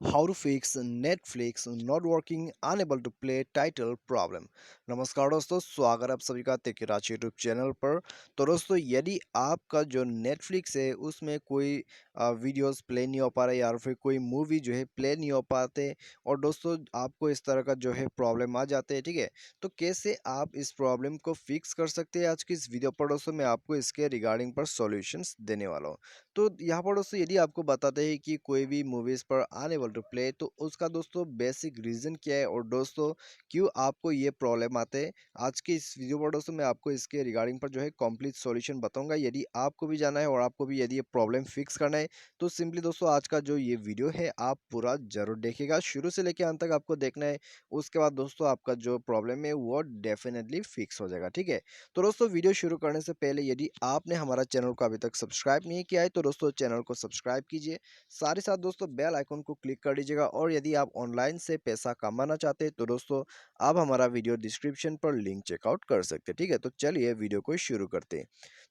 How to fix Netflix not working unable to play title problem। नमस्कार दोस्तों, स्वागत है आप सभी का तेकिराज यूट्यूब चैनल पर। तो दोस्तों, यदि आपका जो नेटफ्लिक्स है उसमें कोई वीडियोस प्ले नहीं हो पा रहा है या फिर कोई मूवी जो है प्ले नहीं हो पाते और दोस्तों आपको इस तरह का जो है प्रॉब्लम आ जाते हैं, ठीक है। तो कैसे आप इस प्रॉब्लम को फिक्स कर सकते हैं, आज की इस वीडियो पर दोस्तों मैं आपको इसके रिगार्डिंग पर सॉल्यूशंस देने वाला हूँ। तो यहाँ पर दोस्तों यदि आपको बताते हैं कि कोई भी मूवीज पर अनएबल टू प्ले, तो उसका दोस्तों बेसिक रीजन क्या है और दोस्तों क्यों आपको ये प्रॉब्लम आते हैं, आज के इस वीडियो पर दोस्तों मैं आपको इसके रिगार्डिंग पर जो है कंप्लीट सॉल्यूशन बताऊंगा। यदि आपको भी जाना है और आपको भी यदि ये प्रॉब्लम फिक्स करना है, तो सिंपली दोस्तों आज का जो ये वीडियो है आप पूरा जरूर देखिएगा, शुरू से लेकर अंत तक आपको देखना है। उसके बाद दोस्तों आपका जो प्रॉब्लम है वो डेफिनेटली फिक्स हो जाएगा, ठीक है। तो दोस्तों वीडियो शुरू करने से पहले यदि आपने हमारा चैनल को अभी तक सब्सक्राइब नहीं किया है, तो दोस्तों चैनल को सब्सक्राइब कीजिए। साथ ही साथ दोस्तों बेल आइकन को क्लिक कर दीजिएगा, और यदि आप ऑनलाइन से पैसा कमाना चाहते हैं तो दोस्तों आप हमारा वीडियो डिस्क्रिप्शन पर लिंक चेकआउट कर सकते हैं, ठीक है। तो चलिए वीडियो को शुरू करते हैं।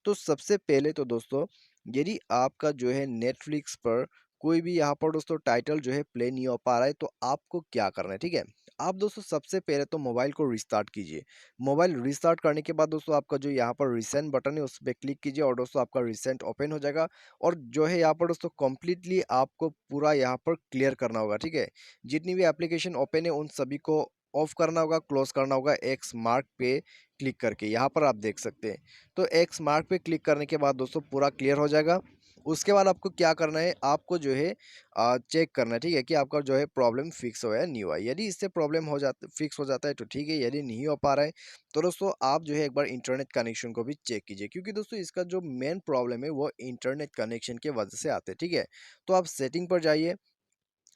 तो सबसे पहले तो दोस्तों, यदि आपका जो है नेटफ्लिक्स पर कोई भी यहाँ पर दोस्तों टाइटल जो है प्ले नहीं हो पा रहा है, तो आपको क्या करना है, ठीक है। आप दोस्तों सबसे पहले तो मोबाइल को रिस्टार्ट कीजिए। मोबाइल रिस्टार्ट करने के बाद दोस्तों आपका जो यहाँ पर रिसेंट बटन है उस पर क्लिक कीजिए, और दोस्तों आपका रिसेंट ओपन हो जाएगा। और जो है यहाँ पर दोस्तों कंप्लीटली आपको पूरा यहाँ पर क्लियर करना होगा, ठीक है। जितनी भी एप्लीकेशन ओपन है उन सभी को ऑफ करना होगा, क्लोज करना होगा एक्स मार्क पे क्लिक करके, यहाँ पर आप देख सकते हैं। तो एक्स मार्क पे क्लिक करने के बाद दोस्तों पूरा क्लियर हो जाएगा। उसके बाद आपको क्या करना है, आपको जो है चेक करना है, ठीक है, कि आपका जो है प्रॉब्लम फिक्स हुआ है नहीं हुआ है। यदि इससे प्रॉब्लम हो जाता फिक्स हो जाता है तो ठीक है, यदि नहीं हो पा रहा है तो दोस्तों आप जो है एक बार इंटरनेट कनेक्शन को भी चेक कीजिए, क्योंकि दोस्तों इसका जो मेन प्रॉब्लम है वो इंटरनेट कनेक्शन के वजह से आते हैं, ठीक है। तो आप सेटिंग पर जाइए।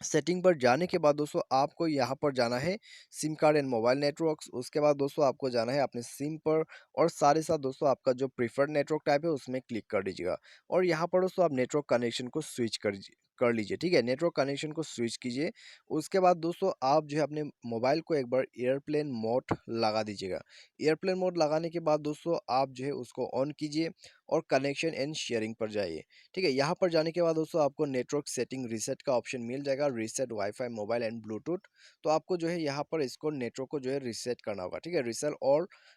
सेटिंग पर जाने के बाद दोस्तों आपको यहाँ पर जाना है SIM card and mobile networks. उसके बाद दोस्तों आपको जाना है अपने सिम पर, और साथ ही साथ दोस्तों आपका जो प्रीफर्ड नेटवर्क टाइप है उसमें क्लिक कर दीजिएगा। और यहाँ पर दोस्तों आप नेटवर्क कनेक्शन को स्विच कर लीजिए, ठीक है। नेटवर्क कनेक्शन को स्विच कीजिए। उसके बाद दोस्तों आप जो है अपने मोबाइल को एक बार एयरप्लेन मोड लगा दीजिएगा। एयरप्लेन मोड लगाने के बाद दोस्तों आप जो है उसको ऑन कीजिए और कनेक्शन एंड शेयरिंग पर जाइए, ठीक है। यहाँ पर जाने के बाद दोस्तों आपको नेटवर्क सेटिंग रीसेट का ऑप्शन मिल जाएगा, reset wifi mobile and Bluetooth. तो आपको जो है यहाँ पर इसको नेटवर्क को जो है रीसेट करना होगा, ठीक है।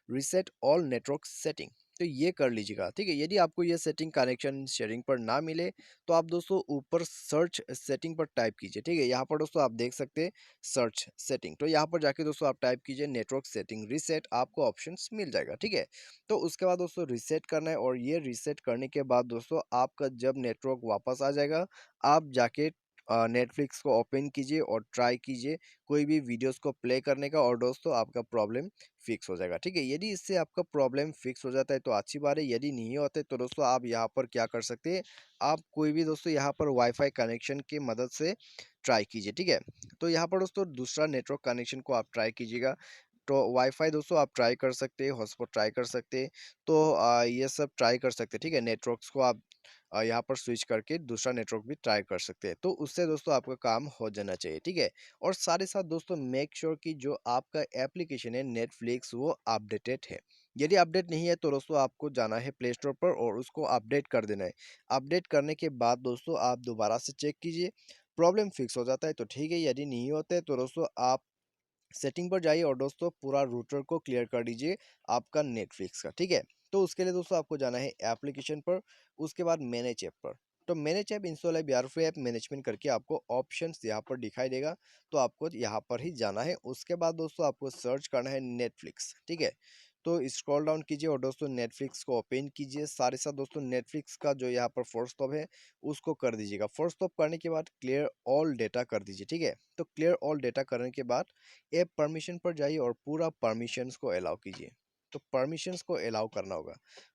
रीसेट ऑल नेटवर्क सेटिंग, तो ये कर लीजिएगा, ठीक है। यदि आपको ये सेटिंग कनेक्शन शेयरिंग पर ना मिले, तो आप दोस्तों ऊपर सर्च सेटिंग पर टाइप कीजिए, ठीक है। यहाँ पर दोस्तों आप देख सकते हैं सर्च सेटिंग, तो यहाँ पर जाके दोस्तों आप टाइप कीजिए नेटवर्क सेटिंग रीसेट, आपको ऑप्शंस मिल जाएगा, ठीक है। तो उसके बाद दोस्तों रीसेट करना है, और ये रीसेट करने के बाद दोस्तों आपका जब नेटवर्क वापस आ जाएगा, आप जाके नेटफ्लिक्स को ओपन कीजिए और ट्राई कीजिए कोई भी वीडियोस को प्ले करने का, और दोस्तों आपका प्रॉब्लम फिक्स हो जाएगा, ठीक है। यदि इससे आपका प्रॉब्लम फिक्स हो जाता है तो अच्छी बात है, यदि नहीं होते तो दोस्तों आप यहाँ पर क्या कर सकते हैं, आप कोई भी दोस्तों यहाँ पर वाईफाई कनेक्शन की मदद से ट्राई कीजिए, ठीक है। तो यहाँ पर दोस्तों दूसरा नेटवर्क कनेक्शन को आप ट्राई कीजिएगा। तो वाईफाई दोस्तों आप ट्राई कर सकते हैं, हॉटस्पॉट ट्राई कर सकते हैं। तो ये सब ट्राई कर सकते हैं, ठीक है। नेटवर्क्स को आप यहाँ पर स्विच करके दूसरा नेटवर्क भी ट्राई कर सकते हैं, तो उससे दोस्तों आपका काम हो जाना चाहिए, ठीक है। और साथ ही साथ दोस्तों मेक श्योर कि जो आपका एप्लीकेशन है नेटफ्लिक्स वो अपडेटेड है। यदि अपडेट नहीं है तो दोस्तों आपको जाना है प्ले स्टोर पर और उसको अपडेट कर देना है। अपडेट करने के बाद दोस्तों आप दोबारा से चेक कीजिए, प्रॉब्लम फिक्स हो जाता है तो ठीक है, यदि नहीं होते तो दोस्तों आप सेटिंग पर जाइए और दोस्तों पूरा रूटर को क्लियर कर दीजिए आपका नेटफ्लिक्स का, ठीक है। तो उसके लिए दोस्तों आपको जाना है एप्लीकेशन पर, उसके बाद मैनेज ऐप पर। तो मैनेज ऐप इंस्टॉल ऐप या फिर ऐप मैनेजमेंट करके आपको ऑप्शंस यहाँ पर दिखाई देगा, तो आपको यहाँ पर ही जाना है। उसके बाद दोस्तों आपको सर्च करना है नेटफ्लिक्स, ठीक है। तो स्क्रॉल डाउन कीजिए और दोस्तों नेटफ्लिक्स को ओपन कीजिए। साथ ही साथ दोस्तों नेटफ्लिक्स का जो यहाँ पर फोर्स स्टॉप है उसको कर दीजिएगा। फोर्स स्टॉप करने के बाद क्लियर ऑल डेटा कर दीजिए, ठीक है। तो क्लियर ऑल डेटा करने के बाद ऐप परमिशन पर जाइए और पूरा परमिशंस को अलाउ कीजिए। तो परमिशंस को अलाउ करना होगा।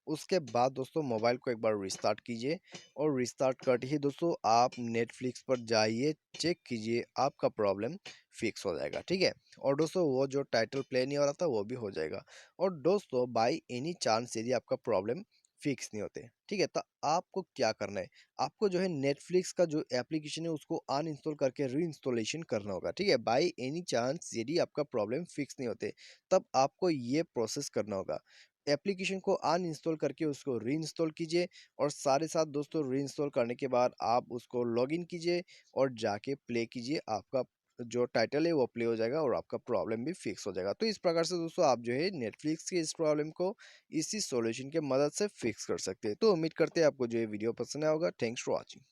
उसके बाद दोस्तों मोबाइल को एक बार रिस्टार्ट कीजिए, और रिस्टार्ट करते ही दोस्तों आप नेटफ्लिक्स पर जाइए, चेक कीजिए, आपका प्रॉब्लम फिक्स हो जाएगा, ठीक है। और दोस्तों वो जो टाइटल प्ले नहीं हो रहा था वो भी हो जाएगा। और दोस्तों बाय एनी चांस यदि आपका प्रॉब्लम फिक्स नहीं होते, ठीक है, तो आपको क्या करना है, आपको जो है नेटफ्लिक्स का जो एप्लीकेशन है उसको अनइंस्टॉल करके रीइंस्टॉलेशन करना होगा, ठीक है। बाय एनी चांस यदि आपका प्रॉब्लम फिक्स नहीं होते, तब आपको ये प्रोसेस करना होगा। एप्लीकेशन को अनइंस्टॉल करके उसको रीइंस्टॉल कीजिए और साथ ही साथ दोस्तों रीइंस्टॉल करने के बाद आप उसको लॉगिन कीजिए और जाके प्ले कीजिए। आपका जो टाइटल है वो प्ले हो जाएगा और आपका प्रॉब्लम भी फिक्स हो जाएगा। तो इस प्रकार से दोस्तों आप जो है नेटफ्लिक्स की इस प्रॉब्लम को इसी सॉल्यूशन के मदद से फिक्स कर सकते हैं। तो उम्मीद करते हैं आपको जो ये वीडियो पसंद आया होगा। Thanks for watching.